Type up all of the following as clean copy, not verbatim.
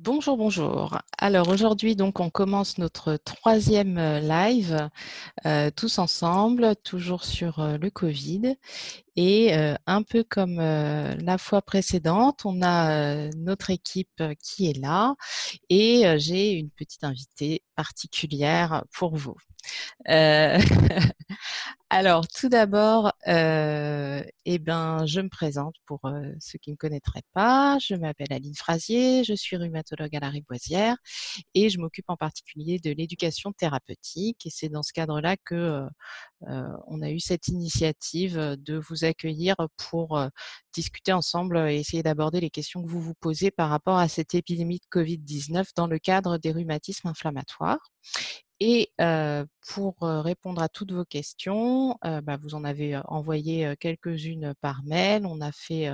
Bonjour, bonjour. Alors aujourd'hui, donc, on commence notre troisième live tous ensemble, toujours sur le Covid. Et un peu comme la fois précédente, on a notre équipe qui est là et j'ai une petite invitée particulière pour vous. Euh, Alors, tout d'abord, je me présente pour ceux qui ne me connaîtraient pas. Je m'appelle Aline Frazier, je suis rhumatologue à la Riboisière et je m'occupe en particulier de l'éducation thérapeutique. Et c'est dans ce cadre-là que on a eu cette initiative de vous accueillir pour discuter ensemble et essayer d'aborder les questions que vous vous posez par rapport à cette épidémie de Covid-19 dans le cadre des rhumatismes inflammatoires. Et pour répondre à toutes vos questions, vous en avez envoyé quelques-unes par mail. On a fait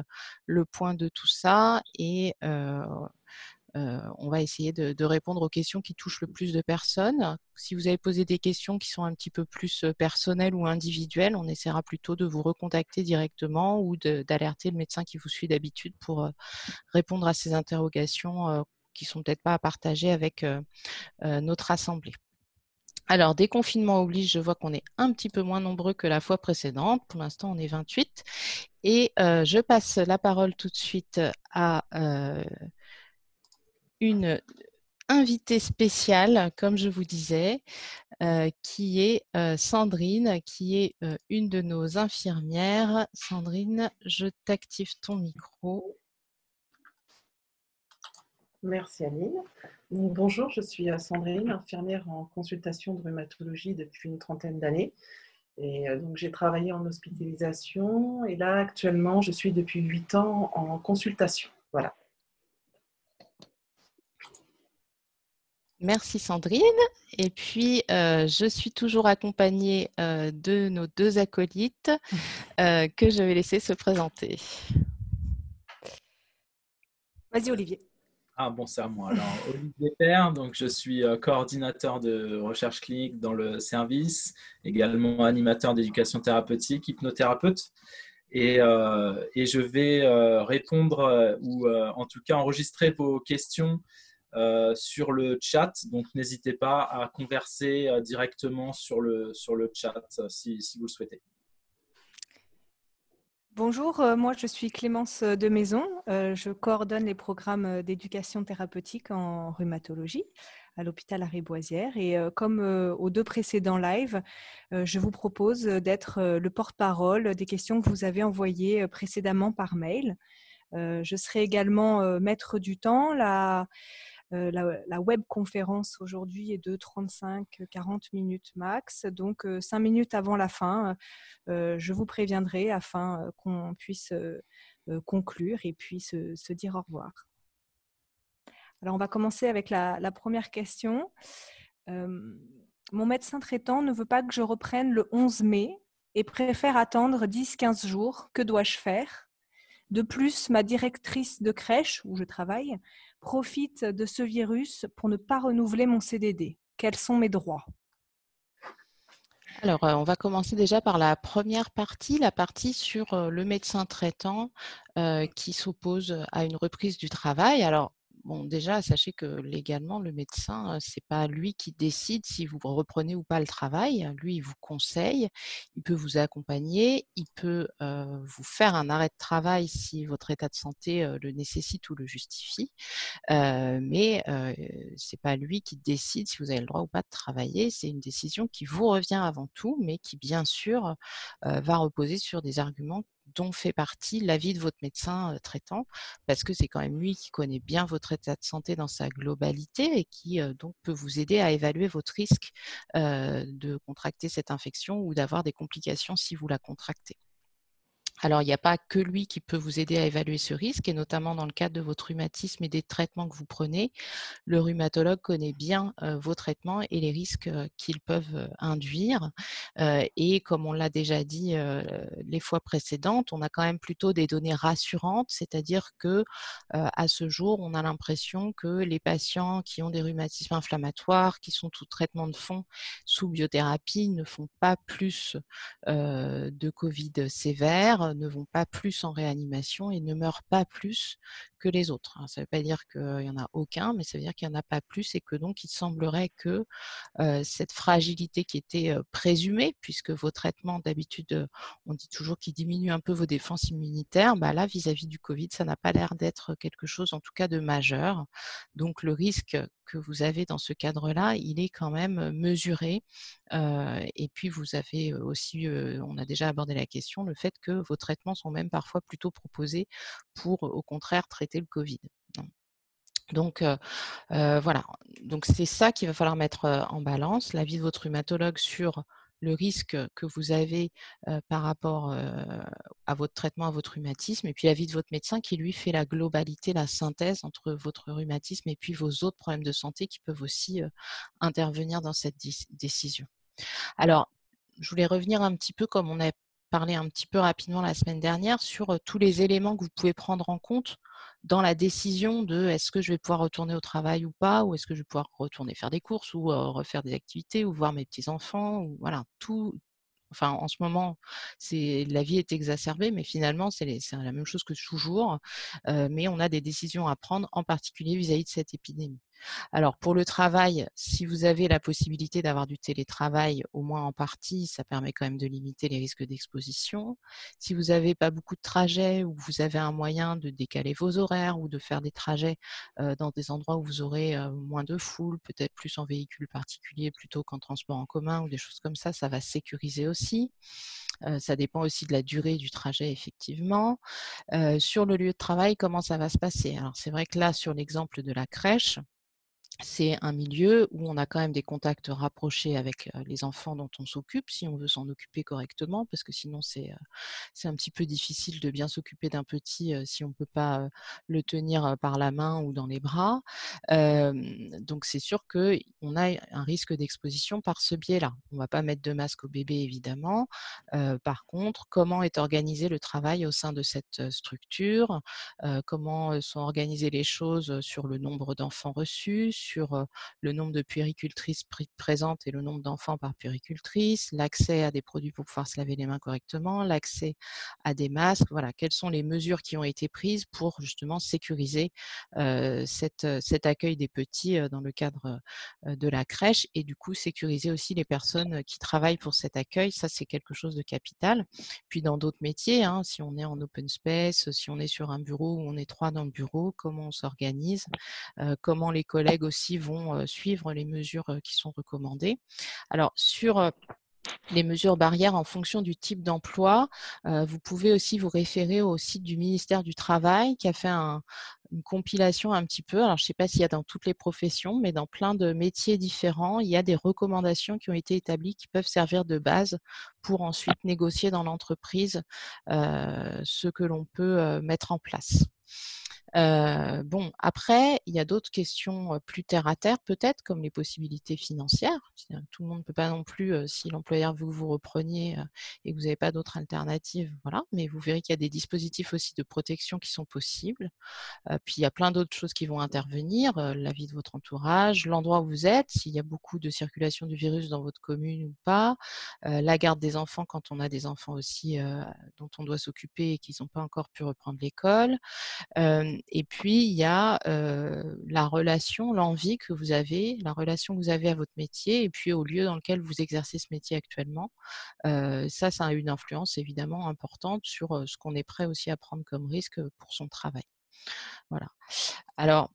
le point de tout ça et on va essayer de répondre aux questions qui touchent le plus de personnes. Si vous avez posé des questions qui sont un petit peu plus personnelles ou individuelles, on essaiera plutôt de vous recontacter directement ou d'alerter le médecin qui vous suit d'habitude pour répondre à ces interrogations qui sont peut-être pas à partager avec notre assemblée. Alors, déconfinement oblige, je vois qu'on est un petit peu moins nombreux que la fois précédente. Pour l'instant, on est 28. Et je passe la parole tout de suite à une invitée spéciale, comme je vous disais, qui est Sandrine, qui est une de nos infirmières. Sandrine, je t'active ton micro. Merci Aline. Donc, bonjour, je suis Sandrine, infirmière en consultation de rhumatologie depuis une trentaine d'années. Et donc j'ai travaillé en hospitalisation et là actuellement je suis depuis 8 ans en consultation. Voilà. Merci Sandrine. Et puis, je suis toujours accompagnée de nos deux acolytes que je vais laisser se présenter. Vas-y, Olivier. Ah bon, c'est à moi. Alors, Olivier Père, donc je suis coordinateur de recherche clinique dans le service, également animateur d'éducation thérapeutique, hypnothérapeute. Et je vais répondre ou en tout cas enregistrer vos questions sur le chat. Donc, n'hésitez pas à converser directement sur le chat si vous le souhaitez. Bonjour, moi je suis Clémence de Maison. Je coordonne les programmes d'éducation thérapeutique en rhumatologie à l'hôpital Lariboisière. Et comme aux deux précédents lives, je vous propose d'être le porte-parole des questions que vous avez envoyées précédemment par mail. Je serai également maître du temps. La webconférence aujourd'hui est de 35-40 minutes max, donc 5 minutes avant la fin, je vous préviendrai afin qu'on puisse conclure et puis se dire au revoir. Alors, on va commencer avec la première question. Mon médecin traitant ne veut pas que je reprenne le 11 mai et préfère attendre 10-15 jours. Que dois-je faire ? De plus, ma directrice de crèche, où je travaille, profite de ce virus pour ne pas renouveler mon CDD. Quels sont mes droits ? Alors, on va commencer déjà par la première partie, la partie sur le médecin traitant qui s'oppose à une reprise du travail. Alors, bon, déjà, sachez que légalement, le médecin, c'est pas lui qui décide si vous reprenez ou pas le travail. Lui, il vous conseille, il peut vous accompagner, il peut vous faire un arrêt de travail si votre état de santé le nécessite ou le justifie. Mais c'est pas lui qui décide si vous avez le droit ou pas de travailler. C'est une décision qui vous revient avant tout, mais qui bien sûr va reposer sur des arguments dont fait partie l'avis de votre médecin traitant, parce que c'est quand même lui qui connaît bien votre état de santé dans sa globalité et qui donc peut vous aider à évaluer votre risque de contracter cette infection ou d'avoir des complications si vous la contractez. Alors, il n'y a pas que lui qui peut vous aider à évaluer ce risque, et notamment dans le cadre de votre rhumatisme et des traitements que vous prenez. Le rhumatologue connaît bien vos traitements et les risques qu'ils peuvent induire. Et comme on l'a déjà dit les fois précédentes, on a quand même plutôt des données rassurantes, c'est-à-dire que à ce jour, on a l'impression que les patients qui ont des rhumatismes inflammatoires, qui sont sous traitement de fond, sous biothérapie, ne font pas plus de Covid sévère. cancer ne vont pas plus en réanimation et ne meurent pas plus que les autres. Ça ne veut pas dire qu'il n'y en a aucun, mais ça veut dire qu'il n'y en a pas plus et que donc il semblerait que cette fragilité qui était présumée, puisque vos traitements d'habitude, on dit toujours qu'ils diminuent un peu vos défenses immunitaires, bah là, vis-à-vis du Covid, ça n'a pas l'air d'être quelque chose, en tout cas, de majeur. Donc le risque que vous avez dans ce cadre-là, il est quand même mesuré. Et puis vous avez aussi, on a déjà abordé la question, le fait que vos traitements sont même parfois plutôt proposés pour, au contraire, traiter le Covid. Donc voilà, donc c'est ça qu'il va falloir mettre en balance, l'avis de votre rhumatologue sur le risque que vous avez par rapport à votre traitement, à votre rhumatisme, et puis l'avis de votre médecin qui lui fait la globalité, la synthèse entre votre rhumatisme et puis vos autres problèmes de santé qui peuvent aussi intervenir dans cette décision. Alors, je voulais revenir un petit peu, comme on a parlé un petit peu rapidement la semaine dernière, sur tous les éléments que vous pouvez prendre en compte dans la décision de est-ce que je vais pouvoir retourner au travail ou pas, ou est-ce que je vais pouvoir retourner faire des courses ou refaire des activités ou voir mes petits-enfants, ou voilà, tout. Enfin, en ce moment, la vie est exacerbée, mais finalement, c'est la même chose que toujours. Mais on a des décisions à prendre, en particulier vis-à-vis de cette épidémie. Alors, pour le travail, si vous avez la possibilité d'avoir du télétravail, au moins en partie, ça permet quand même de limiter les risques d'exposition. Si vous n'avez pas beaucoup de trajets ou vous avez un moyen de décaler vos horaires ou de faire des trajets dans des endroits où vous aurez moins de foule, peut-être plus en véhicule particulier plutôt qu'en transport en commun ou des choses comme ça va sécuriser aussi. Ça dépend aussi de la durée du trajet, effectivement. Sur le lieu de travail, comment ça va se passer? Alors, c'est vrai que là, sur l'exemple de la crèche, c'est un milieu où on a quand même des contacts rapprochés avec les enfants dont on s'occupe, si on veut s'en occuper correctement, parce que sinon c'est un petit peu difficile de bien s'occuper d'un petit si on ne peut pas le tenir par la main ou dans les bras. Donc c'est sûr qu'on a un risque d'exposition par ce biais-là. On ne va pas mettre de masque au bébé, évidemment. Par contre, comment est organisé le travail au sein de cette structure? Comment sont organisées les choses sur le nombre d'enfants reçus, sur le nombre de puéricultrices présentes et le nombre d'enfants par puéricultrice, l'accès à des produits pour pouvoir se laver les mains correctement, l'accès à des masques. Voilà, quelles sont les mesures qui ont été prises pour justement sécuriser cet accueil des petits dans le cadre de la crèche et du coup sécuriser aussi les personnes qui travaillent pour cet accueil. Ça, c'est quelque chose de capital. Puis dans d'autres métiers, hein, si on est en open space, si on est sur un bureau où on est 3 dans le bureau, comment on s'organise, comment les collègues aussi vont suivre les mesures qui sont recommandées. Alors sur les mesures barrières en fonction du type d'emploi, vous pouvez aussi vous référer au site du ministère du Travail qui a fait une compilation un petit peu. Alors je ne sais pas s'il y a dans toutes les professions, mais dans plein de métiers différents, il y a des recommandations qui ont été établies qui peuvent servir de base pour ensuite négocier dans l'entreprise ce que l'on peut mettre en place. Bon, après, il y a d'autres questions plus terre à terre, peut-être, comme les possibilités financières. Tout le monde ne peut pas non plus, si l'employeur veut que vous repreniez et que vous n'avez pas d'autres alternatives, voilà. Mais vous verrez qu'il y a des dispositifs aussi de protection qui sont possibles. Puis il y a plein d'autres choses qui vont intervenir, l'avis de votre entourage, l'endroit où vous êtes, s'il y a beaucoup de circulation du virus dans votre commune ou pas, la garde des enfants quand on a des enfants aussi dont on doit s'occuper et qui n'ont pas encore pu reprendre l'école. Et puis il y a la relation, l'envie que vous avez, la relation que vous avez à votre métier et puis au lieu dans lequel vous exercez ce métier actuellement. Ça a une influence évidemment importante sur ce qu'on est prêt aussi à prendre comme risque pour son travail. Voilà. Alors,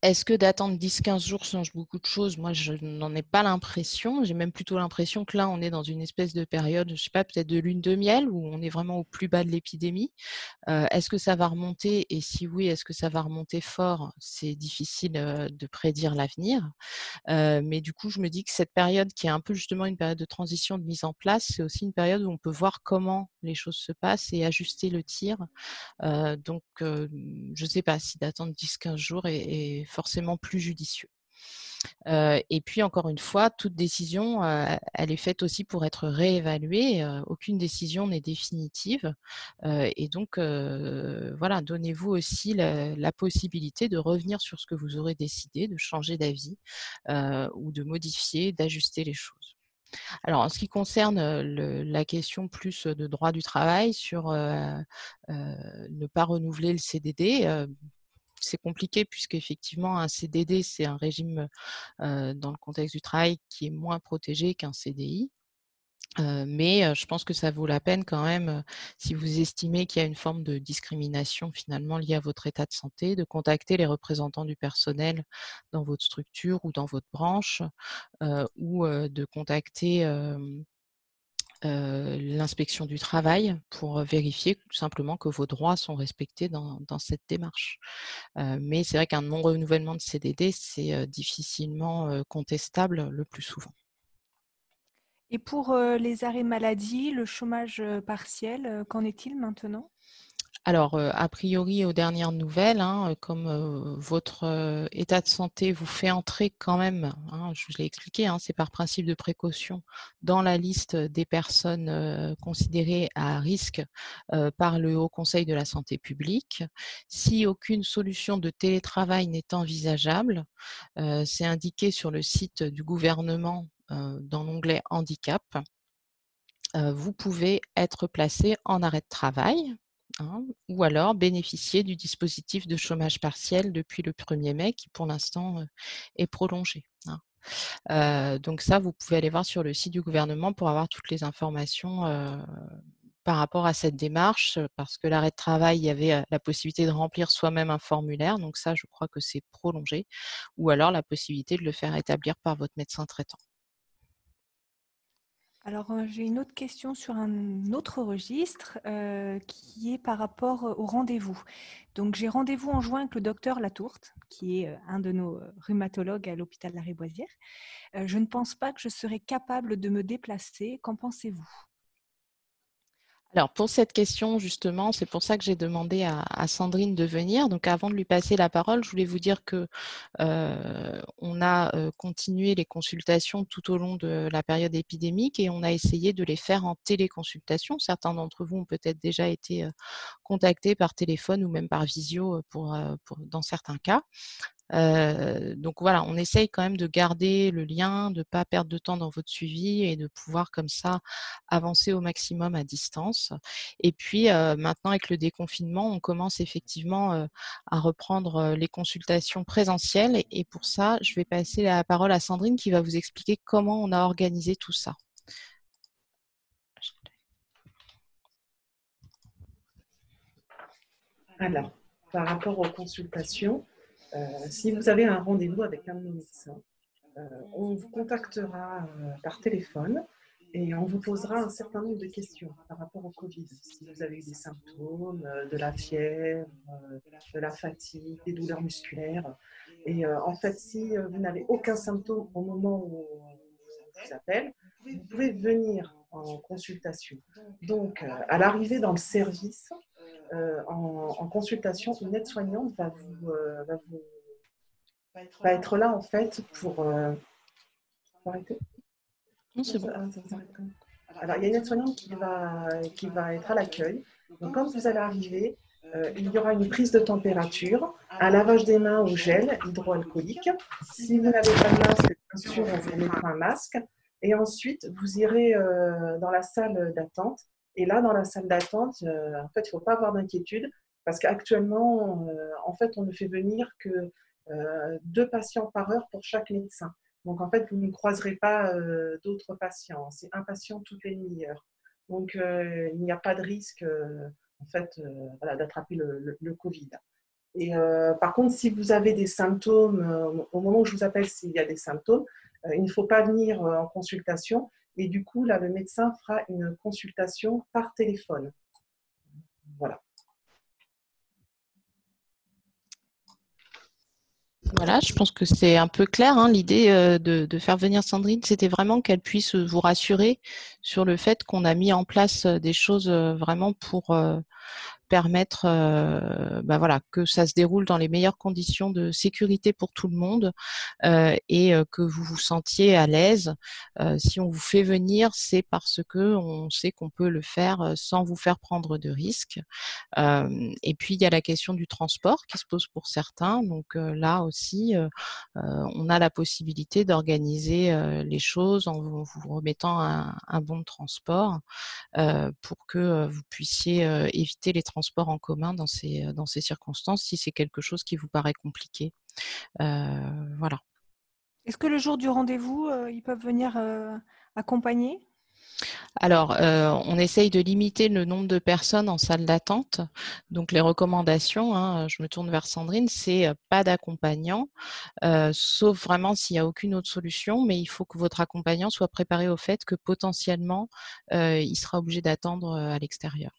est-ce que d'attendre 10-15 jours change beaucoup de choses? Moi, je n'en ai pas l'impression. J'ai même plutôt l'impression que là, on est dans une espèce de période, je ne sais pas, peut-être de lune de miel, où on est vraiment au plus bas de l'épidémie. Est-ce que ça va remonter? Et si oui, est-ce que ça va remonter fort? C'est difficile de prédire l'avenir. Mais du coup, je me dis que cette période qui est un peu justement une période de transition, de mise en place, c'est aussi une période où on peut voir comment les choses se passent et ajuster le tir. Donc, je ne sais pas si d'attendre 10-15 jours est forcément plus judicieux. Et puis, encore une fois, toute décision, elle est faite aussi pour être réévaluée. Aucune décision n'est définitive. Et donc, voilà, donnez-vous aussi la possibilité de revenir sur ce que vous aurez décidé, de changer d'avis ou de modifier, d'ajuster les choses. Alors, en ce qui concerne la question plus de droit du travail sur ne pas renouveler le CDD, c'est compliqué puisqu'effectivement, un CDD, c'est un régime dans le contexte du travail qui est moins protégé qu'un CDI. Mais je pense que ça vaut la peine quand même, si vous estimez qu'il y a une forme de discrimination finalement liée à votre état de santé, de contacter les représentants du personnel dans votre structure ou dans votre branche, ou de contacter, l'inspection du travail pour vérifier tout simplement que vos droits sont respectés dans cette démarche. Mais c'est vrai qu'un non-renouvellement de CDD, c'est difficilement contestable le plus souvent. Et pour les arrêts maladie, le chômage partiel, qu'en est-il maintenant? Alors, a priori, aux dernières nouvelles, hein, comme votre état de santé vous fait entrer quand même, hein, je vous l'ai expliqué, hein, c'est par principe de précaution, dans la liste des personnes considérées à risque par le Haut Conseil de la santé publique. Si aucune solution de télétravail n'est envisageable, c'est indiqué sur le site du gouvernement dans l'onglet handicap. Vous pouvez être placé en arrêt de travail, hein, ou alors bénéficier du dispositif de chômage partiel depuis le 1er mai qui pour l'instant est prolongé, hein. Donc ça, vous pouvez aller voir sur le site du gouvernement pour avoir toutes les informations par rapport à cette démarche, parce que l'arrêt de travail, il y avait la possibilité de remplir soi-même un formulaire, donc ça, je crois que c'est prolongé, ou alors la possibilité de le faire établir par votre médecin traitant. Alors, j'ai une autre question sur un autre registre qui est par rapport au rendez-vous. Donc, j'ai rendez-vous en juin avec le docteur Latourte, qui est un de nos rhumatologues à l'hôpital Lariboisière. Je ne pense pas que je serai capable de me déplacer. Qu'en pensez-vous? Alors pour cette question justement, c'est pour ça que j'ai demandé à Sandrine de venir. Donc avant de lui passer la parole, je voulais vous dire que on a continué les consultations tout au long de la période épidémique et on a essayé de les faire en téléconsultation. Certains d'entre vous ont peut-être déjà été contactés par téléphone ou même par visio dans certains cas. Donc voilà, on essaye quand même de garder le lien, de ne pas perdre de temps dans votre suivi et de pouvoir comme ça avancer au maximum à distance. Et puis maintenant avec le déconfinement, on commence effectivement à reprendre les consultations présentielles et pour ça, je vais passer la parole à Sandrine qui va vous expliquer comment on a organisé tout ça. Alors, par rapport aux consultations, si vous avez un rendez-vous avec un de nos médecins, on vous contactera par téléphone et on vous posera un certain nombre de questions par rapport au Covid. Si vous avez eu des symptômes, de la fièvre, de la fatigue, des douleurs musculaires. Et en fait, si vous n'avez aucun symptôme au moment où on vous appelle, vous pouvez venir en consultation. Donc, à l'arrivée dans le service, en consultation, une aide-soignante va être là en fait pour arrêter. Non, c'est bon. Alors, il y a une aide-soignante qui va être à l'accueil. Donc, quand vous allez arriver, il y aura une prise de température, un lavage des mains au gel hydroalcoolique. Si vous n'avez pas de masque, bien sûr, on vous mettra un masque. Et ensuite, vous irez dans la salle d'attente. Et là, dans la salle d'attente, en fait, il ne faut pas avoir d'inquiétude parce qu'actuellement, en fait, on ne fait venir que 2 patients par heure pour chaque médecin. Donc, en fait, vous ne croiserez pas d'autres patients. C'est un patient toutes les demi-heures. Donc, il n'y a pas de risque en fait, voilà, d'attraper le Covid. Et par contre, si vous avez des symptômes, au moment où je vous appelle s'il y a des symptômes, il ne faut pas venir en consultation. Et du coup, là, le médecin fera une consultation par téléphone. Voilà. Voilà, je pense que c'est un peu clair, hein. L'idée de faire venir Sandrine, c'était vraiment qu'elle puisse vous rassurer sur le fait qu'on a mis en place des choses vraiment pour permettre voilà, que ça se déroule dans les meilleures conditions de sécurité pour tout le monde et que vous vous sentiez à l'aise. Si on vous fait venir, c'est parce qu'on sait qu'on peut le faire sans vous faire prendre de risques. Et puis, il y a la question du transport qui se pose pour certains. Donc là aussi, on a la possibilité d'organiser les choses en vous remettant un bon de transport pour que vous puissiez éviter les transports en commun dans ces circonstances si c'est quelque chose qui vous paraît compliqué. Voilà. Est-ce que le jour du rendez-vous, ils peuvent venir accompagner ? Alors, on essaye de limiter le nombre de personnes en salle d'attente. Donc, les recommandations, je me tourne vers Sandrine, c'est pas d'accompagnant, sauf vraiment s'il n'y a aucune autre solution, mais il faut que votre accompagnant soit préparé au fait que potentiellement, il sera obligé d'attendre à l'extérieur.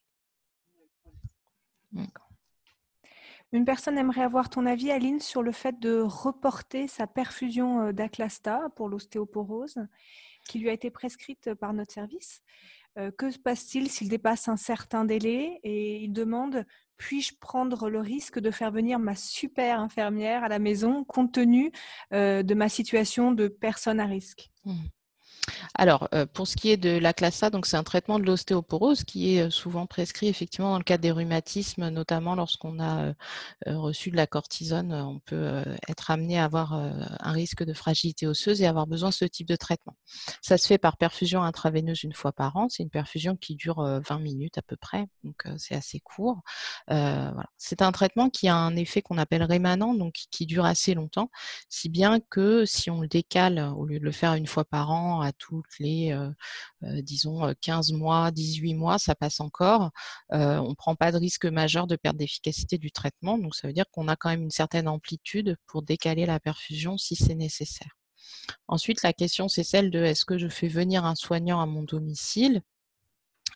Une personne aimerait avoir ton avis, Aline, sur le fait de reporter sa perfusion d'Aclasta pour l'ostéoporose qui lui a été prescrite par notre service. Que se passe-t-il s'il dépasse un certain délai? Et il demande, puis-je prendre le risque de faire venir ma super infirmière à la maison compte tenu de ma situation de personne à risque? Alors, pour ce qui est de l'Aclasta, donc c'est un traitement de l'ostéoporose qui est souvent prescrit effectivement dans le cadre des rhumatismes, notamment lorsqu'on a reçu de la cortisone, on peut être amené à avoir un risque de fragilité osseuse et avoir besoin de ce type de traitement. Ça se fait par perfusion intraveineuse une fois par an. C'est une perfusion qui dure 20 minutes à peu près, donc c'est assez court. Voilà. C'est un traitement qui a un effet qu'on appelle rémanent, donc qui dure assez longtemps, si bien que si on le décale, au lieu de le faire une fois par an, à toutes les, disons, 15 mois, 18 mois, ça passe encore. On ne prend pas de risque majeur de perte d'efficacité du traitement, donc ça veut dire qu'on a quand même une certaine amplitude pour décaler la perfusion si c'est nécessaire. Ensuite, la question, c'est celle de est-ce que je fais venir un soignant à mon domicile?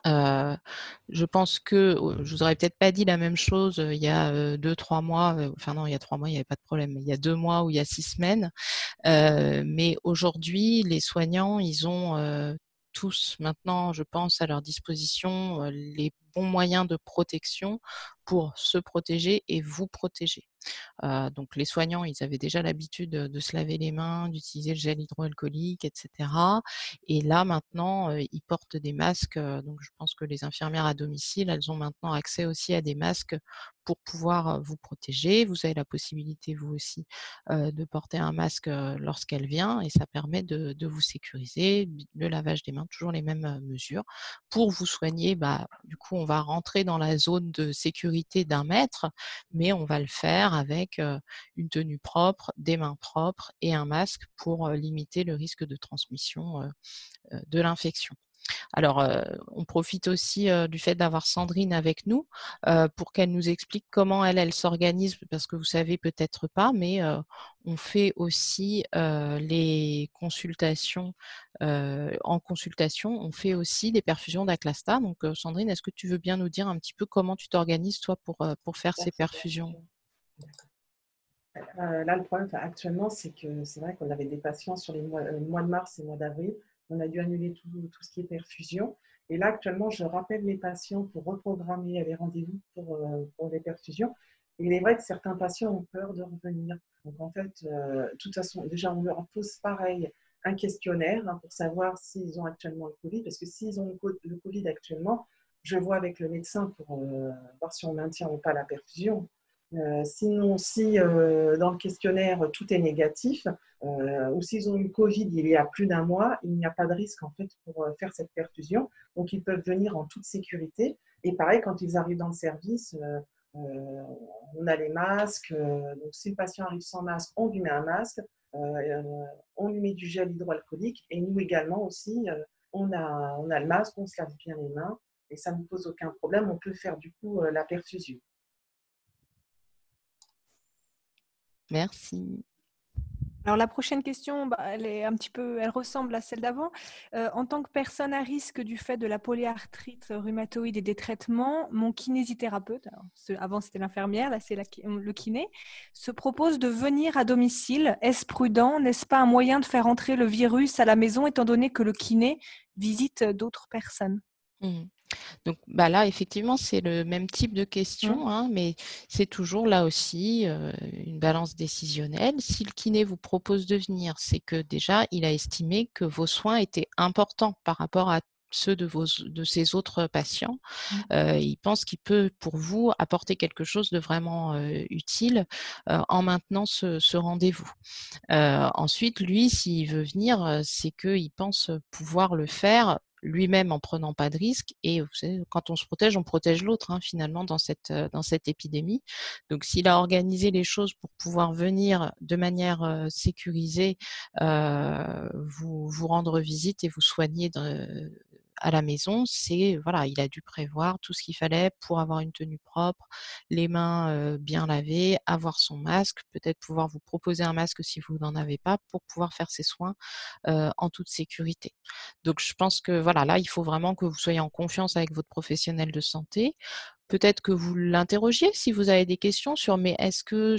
Je pense que je vous aurais peut-être pas dit la même chose il y a 2-3 mois. Enfin non, il y a 3 mois, il n'y avait pas de problème. Il y a 2 mois ou il y a 6 semaines. Mais aujourd'hui, les soignants, ils ont tous maintenant, je pense, à leur disposition les bons moyens de protection pour se protéger et vous protéger. Donc les soignants, ils avaient déjà l'habitude de se laver les mains, d'utiliser le gel hydroalcoolique, etc. Et là maintenant, ils portent des masques. Donc je pense que les infirmières à domicile, elles ont maintenant accès aussi à des masques pour pouvoir vous protéger. Vous avez la possibilité, vous aussi, de porter un masque lorsqu'elle vient et ça permet de vous sécuriser. Le lavage des mains, toujours les mêmes mesures. Pour vous soigner, du coup, on va rentrer dans la zone de sécurité d'1 mètre, mais on va le faire avec une tenue propre, des mains propres et un masque pour limiter le risque de transmission de l'infection. Alors, on profite aussi du fait d'avoir Sandrine avec nous pour qu'elle nous explique comment elle s'organise, parce que vous savez peut-être pas, mais on fait aussi les consultations. En consultation, on fait aussi des perfusions d'Aclasta. Donc, Sandrine, est-ce que tu veux bien nous dire un petit peu comment tu t'organises, toi, pour faire ces perfusions? Là, le problème actuellement, c'est que c'est vrai qu'on avait des patients sur les mois de mars et mois d'avril. On a dû annuler tout ce qui est perfusion. Et là, actuellement, je rappelle les patients pour reprogrammer les rendez-vous pour les perfusions. Et il est vrai que certains patients ont peur de revenir. Donc, en fait, de toute façon, déjà, on leur pose pareil un questionnaire pour savoir s'ils ont actuellement le Covid. Parce que s'ils ont le Covid actuellement, je vois avec le médecin pour voir si on maintient ou pas la perfusion. Sinon, si dans le questionnaire tout est négatif, ou s'ils ont eu le Covid il y a plus d'1 mois, il n'y a pas de risque en fait pour faire cette perfusion. Donc, ils peuvent venir en toute sécurité. Et pareil, quand ils arrivent dans le service, on a les masques. Donc, si le patient arrive sans masque, on lui met un masque. On lui met du gel hydroalcoolique. Et nous également aussi, on a le masque, on se lave bien les mains. Et ça ne pose aucun problème. On peut faire du coup la perfusion. Merci. Alors la prochaine question, elle ressemble à celle d'avant. En tant que personne à risque du fait de la polyarthrite rhumatoïde et des traitements, mon kinésithérapeute, avant c'était l'infirmière, là c'est le kiné, se propose de venir à domicile. Est-ce prudent? N'est-ce pas un moyen de faire entrer le virus à la maison étant donné que le kiné visite d'autres personnes? Donc bah là, effectivement, c'est le même type de question, hein, mais c'est toujours là aussi une balance décisionnelle. Si le kiné vous propose de venir, c'est que déjà, il a estimé que vos soins étaient importants par rapport à ceux de ses autres patients. Il pense qu'il peut, pour vous, apporter quelque chose de vraiment utile en maintenant ce rendez-vous. Ensuite, lui, s'il veut venir, c'est qu'il pense pouvoir le faire lui-même en prenant pas de risques et vous savez, quand on protège l'autre, hein, finalement dans cette épidémie. Donc s'il a organisé les choses pour pouvoir venir de manière, sécurisée, vous rendre visite et vous soigner à la maison, c'est voilà, il a dû prévoir tout ce qu'il fallait pour avoir une tenue propre, les mains, bien lavées, avoir son masque, peut-être pouvoir vous proposer un masque si vous n'en avez pas pour pouvoir faire ses soins, en toute sécurité. Donc je pense que voilà, là, il faut vraiment que vous soyez en confiance avec votre professionnel de santé. Peut-être que vous l'interrogiez si vous avez des questions sur: «Mais est-ce que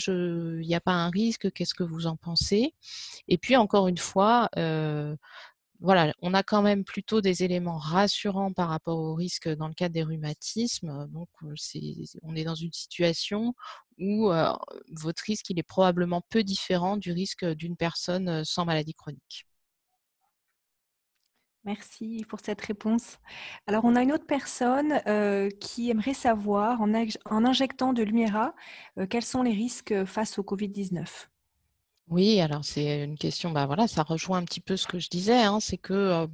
il y a pas un risque? Qu'est-ce que vous en pensez?» Et puis encore une fois, voilà, on a quand même plutôt des éléments rassurants par rapport aux risques dans le cadre des rhumatismes, donc on est dans une situation où, votre risque, il est probablement peu différent du risque, d'une personne, sans maladie chronique. Merci pour cette réponse. Alors, on a une autre personne qui aimerait savoir, en injectant de l'Humira, quels sont les risques face au Covid-19. Oui, alors c'est une question, bah, voilà, ça rejoint un petit peu ce que je disais, hein, c'est que,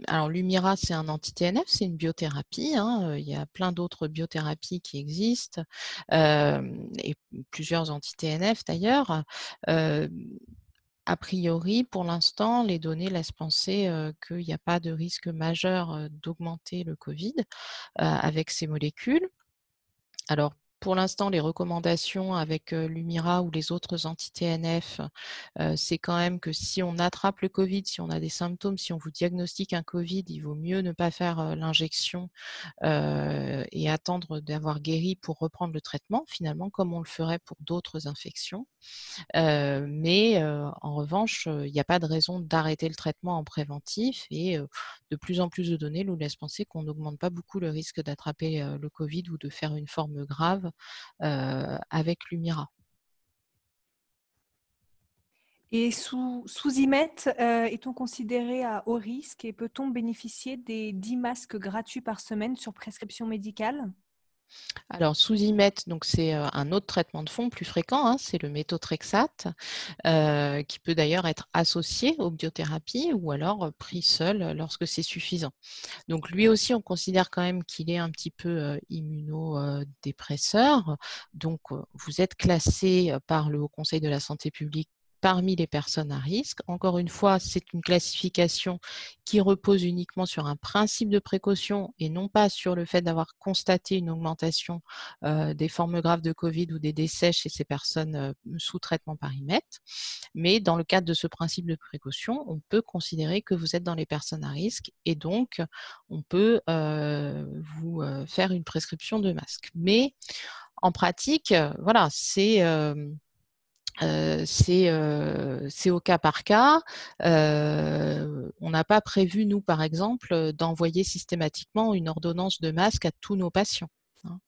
alors l'Humira, c'est un anti-TNF, c'est une biothérapie, hein, il y a plein d'autres biothérapies qui existent, et plusieurs anti-TNF d'ailleurs. Hem, A priori, pour l'instant, les données laissent penser, qu'il y a pas de risque majeur, d'augmenter le Covid, avec ces molécules. Alors, pour l'instant, les recommandations avec, l'Humira ou les autres anti-TNF, c'est quand même que si on attrape le Covid, si on a des symptômes, si on vous diagnostique un Covid, il vaut mieux ne pas faire, l'injection, et attendre d'avoir guéri pour reprendre le traitement, finalement, comme on le ferait pour d'autres infections. Mais en revanche, il n'y a pas de raison d'arrêter le traitement en préventif et de plus en plus de données nous laissent penser qu'on n'augmente pas beaucoup le risque d'attraper, le Covid ou de faire une forme grave, avec l'Humira. Et sous IMET, est-on considéré à haut risque et peut-on bénéficier des 10 masques gratuits par semaine sur prescription médicale? Alors sous IMET, donc c'est, un autre traitement de fond plus fréquent, hein, c'est le méthotrexate, qui peut d'ailleurs être associé aux biothérapies ou alors, pris seul, lorsque c'est suffisant. Donc lui aussi, on considère quand même qu'il est un petit peu, immunodépresseur. Donc, vous êtes classé, par le Haut Conseil de la santé publique parmi les personnes à risque. Encore une fois, c'est une classification qui repose uniquement sur un principe de précaution et non pas sur le fait d'avoir constaté une augmentation, des formes graves de Covid ou des décès chez ces personnes, sous traitement par IMET. Mais dans le cadre de ce principe de précaution, on peut considérer que vous êtes dans les personnes à risque et donc on peut, vous, faire une prescription de masque. Mais en pratique, voilà, c'est au cas par cas. On n'a pas prévu, nous, par exemple, d'envoyer systématiquement une ordonnance de masque à tous nos patients, hein.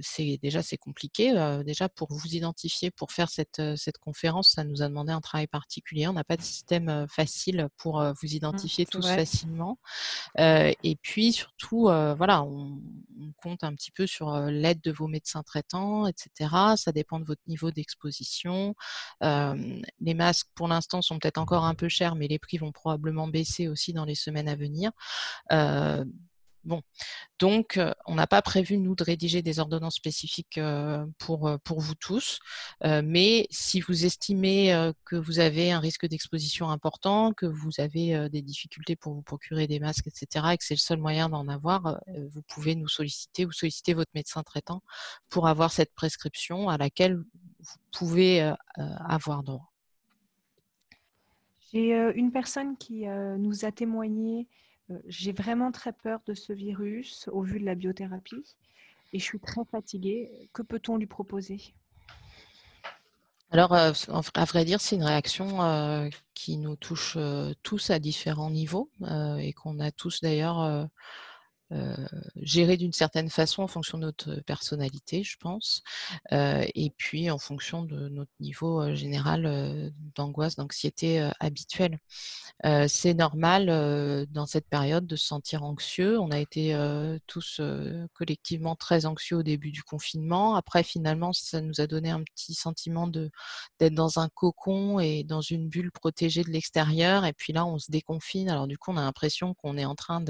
C'est compliqué, déjà pour vous identifier, pour faire cette conférence, ça nous a demandé un travail particulier. On n'a pas de système, facile pour, vous identifier C'est tous vrai. facilement. Et puis surtout, voilà, on compte un petit peu sur, l'aide de vos médecins traitants et cetera. Ça dépend de votre niveau d'exposition. Les masques, pour l'instant, sont peut-être encore un peu chers, mais les prix vont probablement baisser aussi dans les semaines à venir. Heu, bon, donc, on n'a pas prévu, nous, de rédiger des ordonnances spécifiques, pour vous tous. Mais si vous estimez, que vous avez un risque d'exposition important, que vous avez, des difficultés pour vous procurer des masques et cetera et que c'est le seul moyen d'en avoir, vous pouvez nous solliciter ou solliciter votre médecin traitant pour avoir cette prescription à laquelle vous pouvez, avoir droit. J'ai une personne qui nous a témoigné, j'ai vraiment très peur de ce virus au vu de la biothérapie et je suis très fatiguée. Que peut-on lui proposer? Alors, à vrai dire, c'est une réaction, qui nous touche, tous à différents niveaux, et qu'on a tous d'ailleurs, gérer d'une certaine façon en fonction de notre personnalité, je pense, et puis en fonction de notre niveau général d'angoisse, d'anxiété habituelle. C'est normal dans cette période de se sentir anxieux. On a été tous collectivement très anxieux au début du confinement. Après, finalement, ça nous a donné un petit sentiment d'être dans un cocon et dans une bulle protégée de l'extérieur. Et puis là, on se déconfine. Alors du coup, on a l'impression qu'on est en train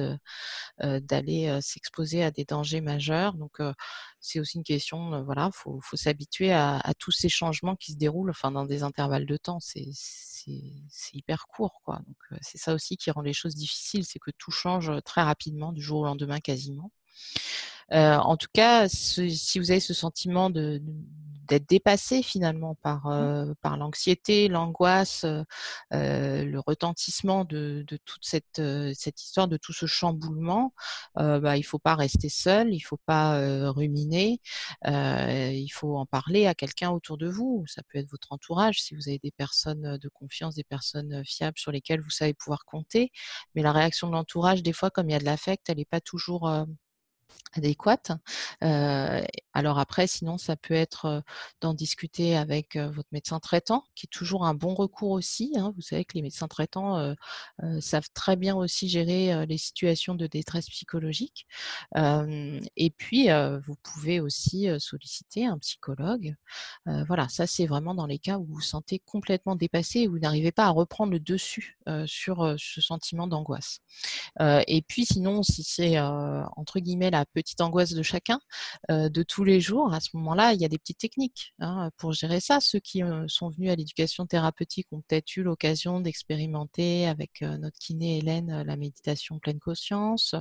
d'aller s'exposer à des dangers majeurs. Donc, c'est aussi une question, voilà, faut s'habituer à tous ces changements qui se déroulent, enfin, dans des intervalles de temps. C'est hyper court, quoi. Donc, c'est ça aussi qui rend les choses difficiles, c'est que tout change très rapidement, du jour au lendemain quasiment. En tout cas, si vous avez ce sentiment d'être dépassé finalement par l'anxiété, l'angoisse, le retentissement de toute cette histoire, de tout ce chamboulement, il faut pas rester seul, il faut pas ruminer, il faut en parler à quelqu'un autour de vous. Ça peut être votre entourage, si vous avez des personnes de confiance, des personnes fiables sur lesquelles vous savez pouvoir compter. Mais la réaction de l'entourage, des fois, comme il y a de l'affect, elle n'est pas toujours adéquate. Alors après, sinon, ça peut être d'en discuter avec votre médecin traitant, qui est toujours un bon recours aussi, hein. Vous savez que les médecins traitants savent très bien aussi gérer les situations de détresse psychologique. Et puis, vous pouvez aussi solliciter un psychologue. Voilà, ça, c'est vraiment dans les cas où vous vous sentez complètement dépassé et vous n'arrivez pas à reprendre le dessus sur ce sentiment d'angoisse. Et puis sinon, si c'est entre guillemets «la petite angoisse de chacun», de tous les jours, à ce moment-là, il y a des petites techniques, hein, pour gérer ça. Ceux qui sont venus à l'éducation thérapeutique ont peut-être eu l'occasion d'expérimenter avec notre kiné Hélène, la méditation pleine conscience.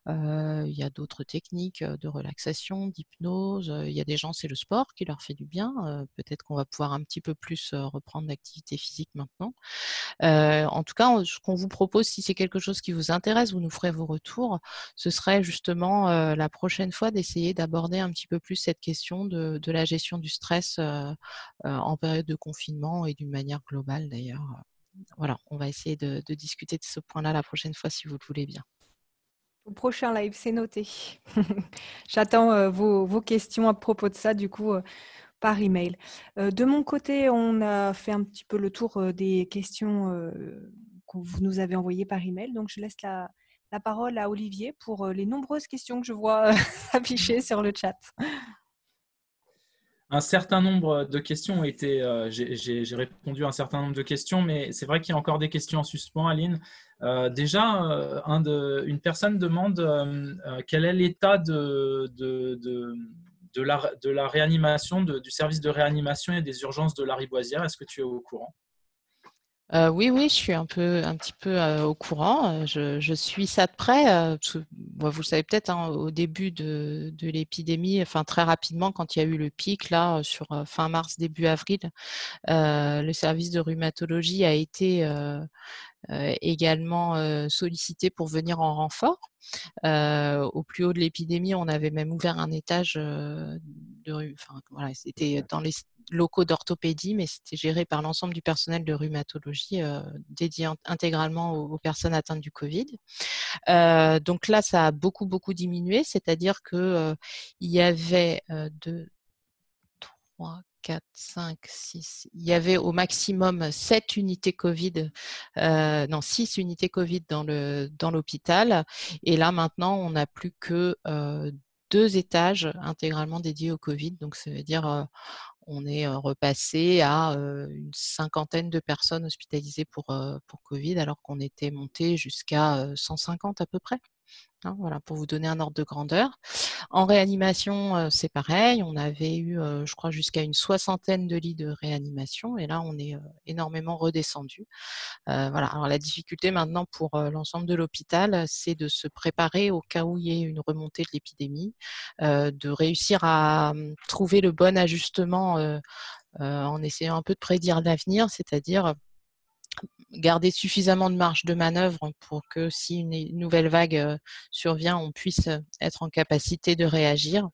Il y a d'autres techniques de relaxation, d'hypnose. Il y a des gens, c'est le sport qui leur fait du bien. Peut-être qu'on va pouvoir un petit peu plus reprendre l'activité physique maintenant. En tout cas, ce qu'on vous propose, si c'est quelque chose qui vous intéresse, vous nous ferez vos retours. Ce serait justement la prochaine fois d'essayer d'aborder un petit peu plus cette question de la gestion du stress en période de confinement et d'une manière globale d'ailleurs. Voilà, on va essayer de discuter de ce point-là la prochaine fois si vous le voulez bien. Au prochain live, c'est noté. J'attends vos questions à propos de ça, du coup, par email. De mon côté, on a fait un petit peu le tour des questions que vous nous avez envoyées par email. Donc, je laisse la parole à Olivier pour les nombreuses questions que je vois affichées sur le chat. Un certain nombre de questions ont été… j'ai répondu à un certain nombre de questions, mais c'est vrai qu'il y a encore des questions en suspens, Aline. Déjà, une personne demande quel est l'état de la réanimation, du service de réanimation et des urgences de Lariboisière. Est-ce que tu es au courant? Oui, je suis un petit peu au courant. Je suis ça de près. Vous le savez peut-être, hein, au début de l'épidémie, enfin très rapidement, quand il y a eu le pic là sur fin mars, début avril, le service de rhumatologie a été également sollicité pour venir en renfort. Au plus haut de l'épidémie, on avait même ouvert un étage enfin voilà, c'était dans les locaux d'orthopédie, mais c'était géré par l'ensemble du personnel de rhumatologie dédié intégralement aux personnes atteintes du Covid. Donc là, ça a beaucoup diminué, c'est-à-dire que il y avait 2, 3, 4, 5, 6. Il y avait au maximum 7 unités Covid, non 6 unités Covid dans l'hôpital. Et là maintenant, on n'a plus que 2 étages intégralement dédiés au Covid. Donc ça veut dire on est repassé à une cinquantaine de personnes hospitalisées pour Covid, alors qu'on était monté jusqu'à 150 à peu près. Hein, voilà, pour vous donner un ordre de grandeur. En réanimation, c'est pareil. On avait eu, je crois, jusqu'à une soixantaine de lits de réanimation. Et là, on est énormément redescendu. Voilà. Alors, la difficulté maintenant pour l'ensemble de l'hôpital, c'est de se préparer au cas où il y ait une remontée de l'épidémie, de réussir à trouver le bon ajustement en essayant un peu de prédire l'avenir, c'est-à-dire garder suffisamment de marge de manœuvre pour que si une nouvelle vague survient, on puisse être en capacité de réagir.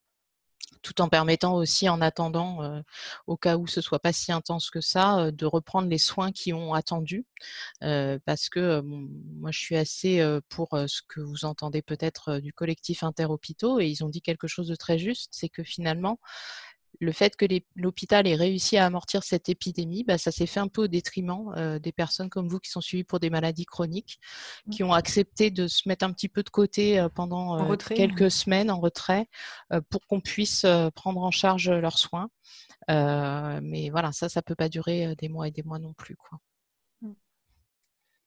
tout en permettant aussi, en attendant, au cas où ce soit pas si intense que ça, de reprendre les soins qui ont attendu. Parce que, bon, moi je suis assez, pour, ce que vous entendez peut-être, du collectif Interhôpitaux, et ils ont dit quelque chose de très juste, c'est que finalement, le fait que l'hôpital ait réussi à amortir cette épidémie, bah, ça s'est fait un peu au détriment, des personnes comme vous qui sont suivies pour des maladies chroniques, qui ont accepté de se mettre un petit peu de côté, pendant, En retrait. quelques semaines en retrait, pour qu'on puisse, prendre en charge, leurs soins. Mais voilà, ça peut pas durer, des mois et des mois non plus, quoi.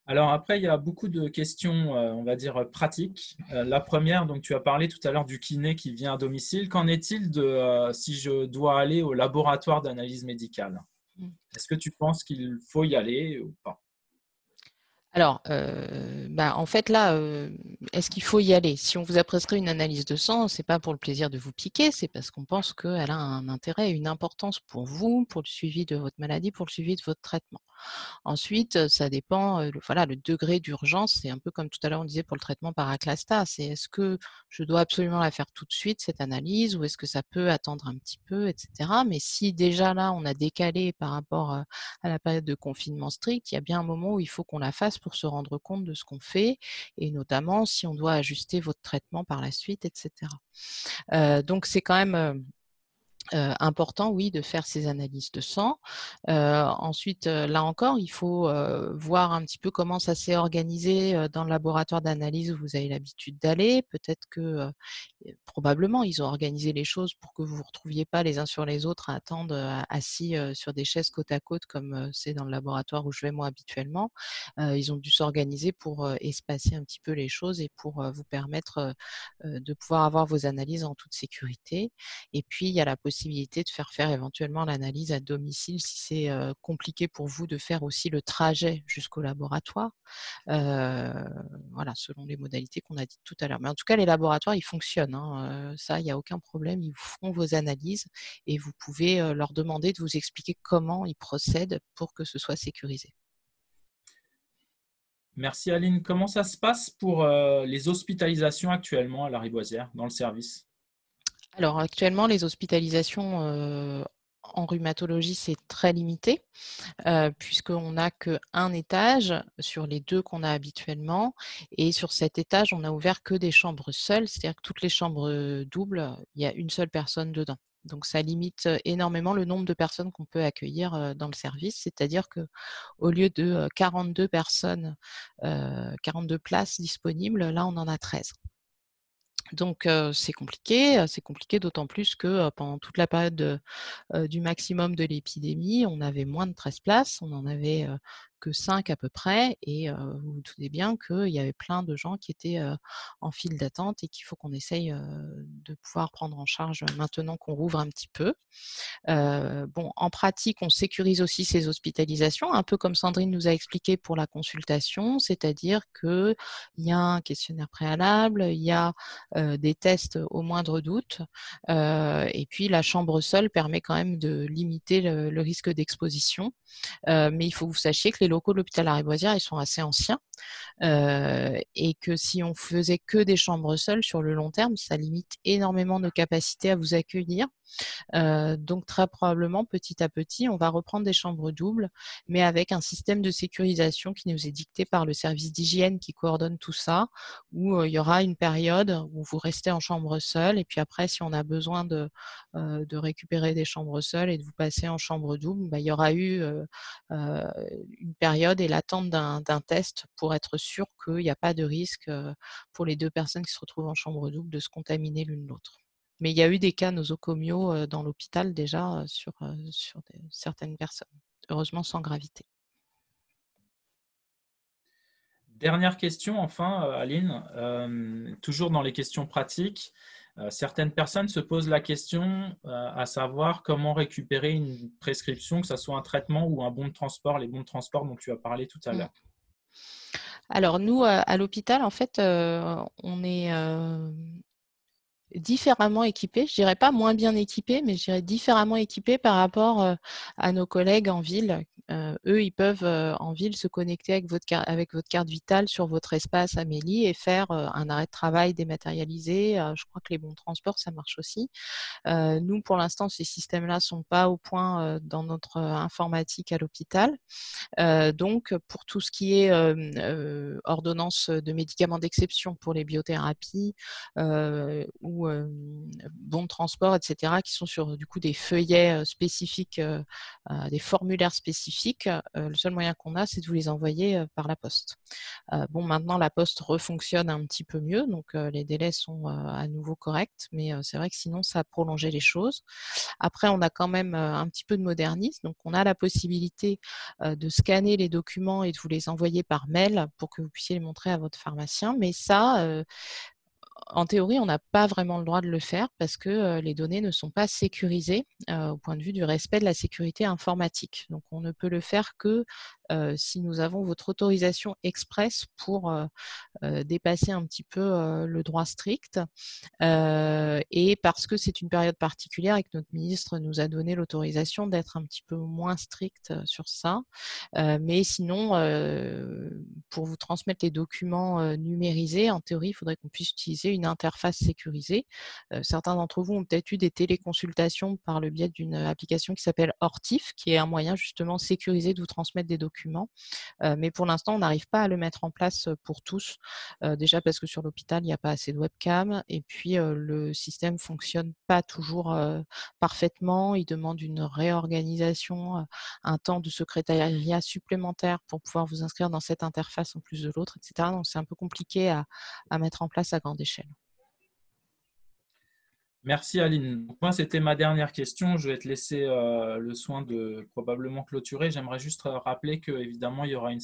Alors après, il y a beaucoup de questions, on va dire, pratiques. La première, donc tu as parlé tout à l'heure du kiné qui vient à domicile. Qu'en est-il de si je dois aller au laboratoire d'analyse médicale? Mmh. Est-ce que tu penses qu'il faut y aller ou pas? Alors, bah, en fait là, est-ce qu'il faut y aller? Si on vous a prescrit une analyse de sang, c'est pas pour le plaisir de vous piquer, c'est parce qu'on pense qu'elle a un intérêt et une importance pour vous, pour le suivi de votre maladie, pour le suivi de votre traitement. Ensuite, ça dépend, voilà, le degré d'urgence, c'est un peu comme tout à l'heure on disait pour le traitement par Aclasta, c'est est-ce que je dois absolument la faire tout de suite cette analyse, ou est-ce que ça peut attendre un petit peu, et cetera. Mais si déjà là on a décalé par rapport, à la période de confinement strict, il y a bien un moment où il faut qu'on la fasse pour se rendre compte de ce qu'on fait, et notamment si on doit ajuster votre traitement par la suite, et cetera. Donc c'est quand même, important, oui, de faire ces analyses de sang. Ensuite, là encore, il faut, voir un petit peu comment ça s'est organisé, dans le laboratoire d'analyse où vous avez l'habitude d'aller. Peut-être que, probablement, ils ont organisé les choses pour que vous vous retrouviez pas les uns sur les autres à attendre, assis, sur des chaises côte à côte comme, c'est dans le laboratoire où je vais moi habituellement. Ils ont dû s'organiser pour, espacer un petit peu les choses et pour, vous permettre, de pouvoir avoir vos analyses en toute sécurité. Et puis, il y a la possibilité de faire éventuellement l'analyse à domicile si c'est, compliqué pour vous de faire aussi le trajet jusqu'au laboratoire. Voilà, selon les modalités qu'on a dites tout à l'heure. Mais en tout cas, les laboratoires, ils fonctionnent, hein, ça, il y a aucun problème. Ils vous feront vos analyses et vous pouvez, leur demander de vous expliquer comment ils procèdent pour que ce soit sécurisé. Merci Aline. Comment ça se passe pour les hospitalisations actuellement à la Riboisière, dans le service? Alors actuellement, les hospitalisations, en rhumatologie, c'est très limité. Puisqu'on n'a qu'un étage sur les 2 qu'on a habituellement, et sur cet étage, on n'a ouvert que des chambres seules, c'est-à-dire que toutes les chambres, doubles, il y a une seule personne dedans. Donc ça limite, énormément le nombre de personnes qu'on peut accueillir, dans le service. C'est-à-dire qu'au lieu de, 42 personnes, 42 places disponibles, là, on en a 13. Donc c'est compliqué d'autant plus que, pendant toute la période, du maximum de l'épidémie, on avait moins de 13 places, on en avait, que 5 à peu près, et vous vous doutez bien qu'il y avait plein de gens qui étaient, en file d'attente et qu'il faut qu'on essaye, de pouvoir prendre en charge, maintenant qu'on rouvre un petit peu. Bon, en pratique, on sécurise aussi ces hospitalisations, un peu comme Sandrine nous a expliqué pour la consultation, c'est-à-dire qu'il y a un questionnaire préalable, il y a, des tests au moindre doute, et puis la chambre seule permet quand même de limiter le risque d'exposition. Mais il faut que vous sachiez que les locaux de l'hôpital Lariboisière, ils sont assez anciens, et que si on faisait que des chambres seules sur le long terme, ça limite énormément nos capacités à vous accueillir. Donc très probablement, petit à petit, on va reprendre des chambres doubles, mais avec un système de sécurisation qui nous est dicté par le service d'hygiène qui coordonne tout ça, où, il y aura une période où vous restez en chambre seule, et puis après, si on a besoin de récupérer des chambres seules et de vous passer en chambre double, bah, il y aura eu, heu, une période et l'attente d'un test pour être sûr qu'il y a pas de risque, pour les 2 personnes qui se retrouvent en chambre double de se contaminer l'une l'autre. Mais il y a eu des cas nosocomiaux, dans l'hôpital déjà, sur certaines personnes, heureusement sans gravité. Dernière question, enfin, Aline, toujours dans les questions pratiques, certaines personnes se posent la question, à savoir comment récupérer une prescription, que ce soit un traitement ou un bon de transport, les bons de transport dont tu as parlé tout à Mmh. l'heure. Alors nous, à l'hôpital, en fait, on est, différemment équipés. Je dirais pas moins bien équipés, mais je dirais différemment équipés par rapport, à nos collègues en ville, eux, ils peuvent en ville se connecter avec votre carte vitale sur votre espace Amélie et faire un arrêt de travail dématérialisé. Je crois que les bons transports, ça marche aussi. Nous, pour l'instant, ces systèmes-là ne sont pas au point dans notre informatique à l'hôpital. Donc, pour tout ce qui est ordonnance de médicaments d'exception pour les biothérapies ou bons de transport, etc., qui sont sur du coup des feuillets spécifiques, des formulaires spécifiques, le seul moyen qu'on a, c'est de vous les envoyer par la poste. Bon, maintenant, la poste refonctionne un petit peu mieux, donc les délais sont à nouveau corrects, mais c'est vrai que sinon, ça a prolongé les choses. Après, on a quand même un petit peu de modernisme, donc on a la possibilité de scanner les documents et de vous les envoyer par mail pour que vous puissiez les montrer à votre pharmacien, mais ça, en théorie, on n'a pas vraiment le droit de le faire parce que les données ne sont pas sécurisées au point de vue du respect de la sécurité informatique. Donc, on ne peut le faire que si nous avons votre autorisation express pour dépasser un petit peu le droit strict. Et parce que c'est une période particulière et que notre ministre nous a donné l'autorisation d'être un petit peu moins strict sur ça. Mais sinon, pour vous transmettre les documents numérisés, en théorie, il faudrait qu'on puisse utiliser une interface sécurisée. Certains d'entre vous ont peut-être eu des téléconsultations par le biais d'une application qui s'appelle Hortif, qui est un moyen justement sécurisé de vous transmettre des documents. Mais pour l'instant, on n'arrive pas à le mettre en place pour tous. Déjà parce que sur l'hôpital, il n'y a pas assez de webcam et puis le système ne fonctionne pas toujours parfaitement. Il demande une réorganisation, un temps de secrétariat supplémentaire pour pouvoir vous inscrire dans cette interface en plus de l'autre, etc. Donc, c'est un peu compliqué à mettre en place à grande échelle. Merci Aline. Moi, c'était ma dernière question. Je vais te laisser le soin de probablement clôturer. J'aimerais juste rappeler qu'évidemment, il y aura une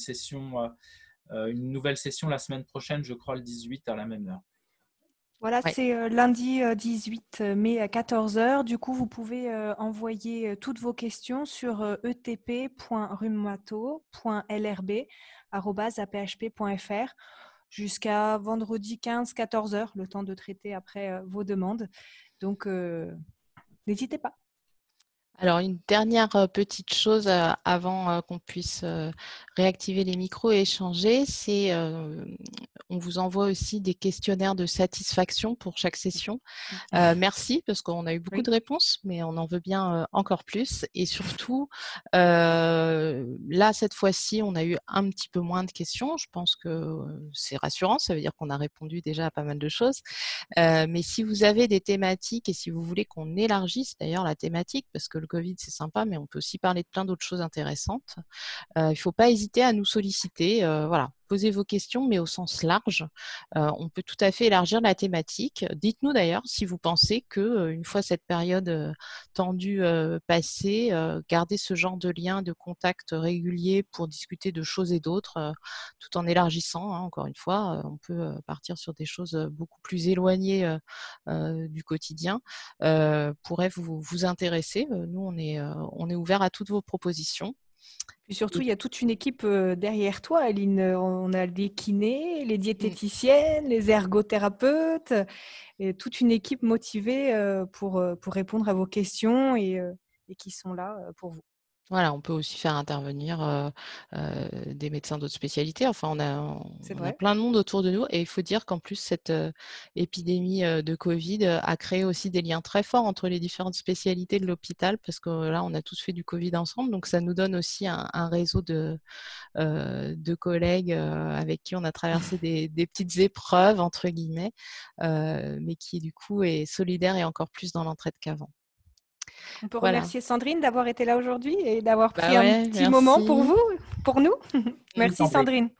nouvelle session la semaine prochaine, je crois le 18 à la même heure. Voilà, Ouais. c'est lundi 18 mai à 14 h. Du coup, vous pouvez envoyer toutes vos questions sur etp.rhumato.lrb@aphp.fr jusqu'à vendredi 15-14 h, le temps de traiter après vos demandes. Donc, n'hésitez pas. Alors, une dernière petite chose avant qu'on puisse réactiver les micros et échanger, c'est on vous envoie aussi des questionnaires de satisfaction pour chaque session. Merci, parce qu'on a eu beaucoup de réponses, mais on en veut bien encore plus. Et surtout, là, cette fois-ci, on a eu un petit peu moins de questions. Je pense que c'est rassurant, ça veut dire qu'on a répondu déjà à pas mal de choses. Mais si vous avez des thématiques et si vous voulez qu'on élargisse d'ailleurs la thématique, parce que le Covid, c'est sympa, mais on peut aussi parler de plein d'autres choses intéressantes, il ne faut pas hésiter à nous solliciter. Voilà. Posez vos questions, mais au sens large. On peut tout à fait élargir la thématique. Dites-nous d'ailleurs si vous pensez qu'une fois cette période tendue passée, garder ce genre de lien, de contact régulier pour discuter de choses et d'autres, tout en élargissant. Encore une fois, on peut partir sur des choses beaucoup plus éloignées du quotidien, pourrait vous intéresser. Nous, on est ouvert à toutes vos propositions. Puis surtout, il y a toute une équipe derrière toi, Aline. On a les kinés, les diététiciennes, les ergothérapeutes, et toute une équipe motivée pour répondre à vos questions et qui sont là pour vous. Voilà, on peut aussi faire intervenir des médecins d'autres spécialités. Enfin, on a plein de monde autour de nous. Et il faut dire qu'en plus, cette épidémie de Covid a créé aussi des liens très forts entre les différentes spécialités de l'hôpital, parce que là, on a tous fait du Covid ensemble. Donc, ça nous donne aussi un réseau de collègues avec qui on a traversé des petites épreuves, entre guillemets, mais qui, du coup, est solidaire et encore plus dans l'entraide qu'avant. On peut remercier Sandrine d'avoir été là aujourd'hui et d'avoir pris un petit moment pour nous. Merci Sandrine.